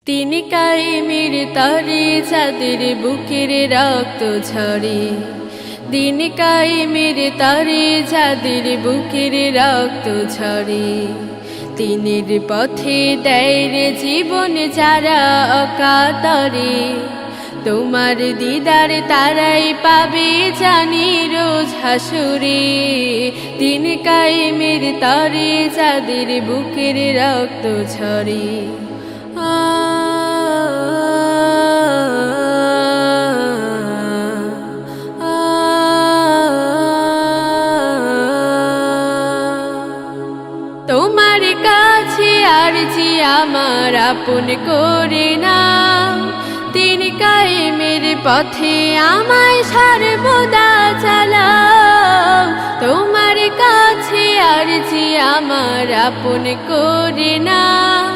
তিনি কায়েমের তরে যাদের বুকের রক্ত ঝরে, দিন কায়েমের তরে যাদের বুকের রক্ত ঝরে, তিনের পথে দেয় রে জীবন যারা অকাতরে। তোমার দিদার তারাই পাবে জানি রোজ হাসুরে, দিন কায়েমের তরে যাদের বুকের রক্ত ঝরে। তোমার কাছে আরজি আমার আপন করে নাও, তিন কায়েমের পথে আমায় সর্বদা চালাও। তোমার কাছে আরজি আমার আপন করে নাও,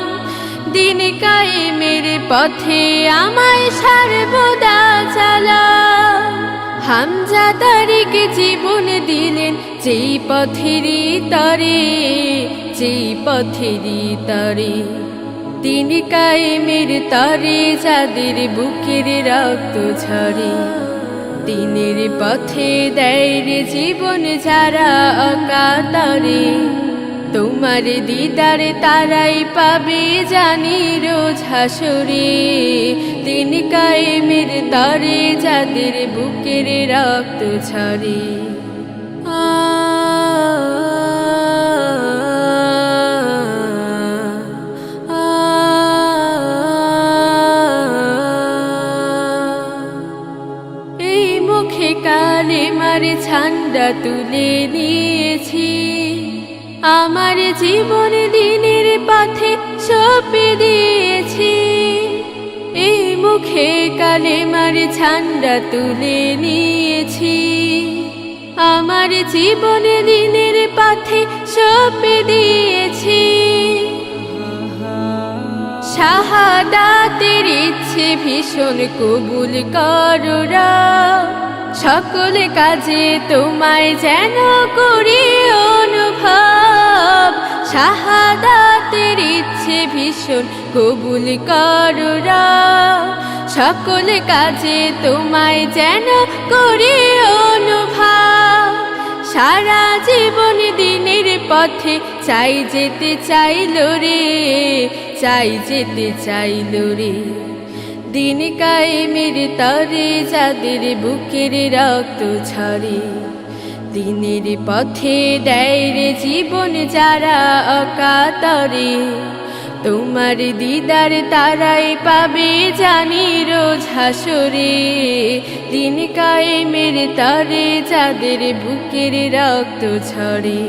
দিন কায়েমের পথে আমায় সর্বদা চালাও। হামজা তারিক জীবন দিলেন যেই পথেরই তরে, যেই পথেরই তরে, দিন কায়েমের তরে যাদের বুকের রক্ত ঝরে, দিনের পথে দেয় রে জীবন যারা অকাতরে। তোমার দিদার তারাই পাবে জানি রোজ হাসরে, দিন কায়েমের তরে যাদের বুকের রক্ত ঝরে। এই মুখে কালেমার ঝান্ডা তুলে নিয়েছি, আমার জীবন দিনের পথে সঁপে দিয়েছি। এই মুখে কালেমার ঝান্ডা তুলে নিয়েছি, আমার জীবন দিনের পথে সঁপে দিয়েছি। শাহাদাতের ইচ্ছে ভীষণ কবুল করো, সকল কাজে তোমায় যেন করি অনুভব। শাহাদাতের ইচ্ছে ভীষণ কবুল করো, সকল কাজে তোমায় যেন করি অনুভব। সারা জীবন দিনের পথে চাই যেতে চাইল রে, চাই যেতে চাইল রে, দিন কায়েমের তরে যাদের বুকের রক্ত ঝরে, দিনের পথে দেয় রে জীবন যারা অকাতরে। তোমার দিদার তারাই পাবে জানি রোজ হাসরে, দিন কায়েমের তরে যাদের বুকের রক্ত ঝরে,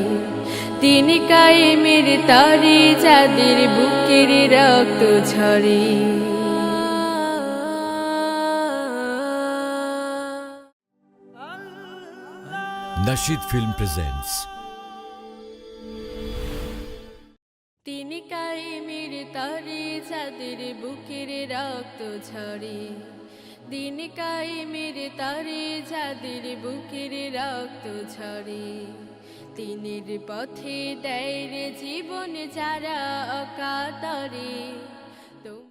দিন কায়েমের তরে যাদের বুকের রক্ত ঝরে। Nasheed Film presents তিনি কায়েমের তরে যাদের বুকের রক্ত ঝরে, দিন কায়েমের তরে যাদের বুকের রক্ত ঝরে, তিনের পথে দেয় রে জীবন যারা অকাতরে।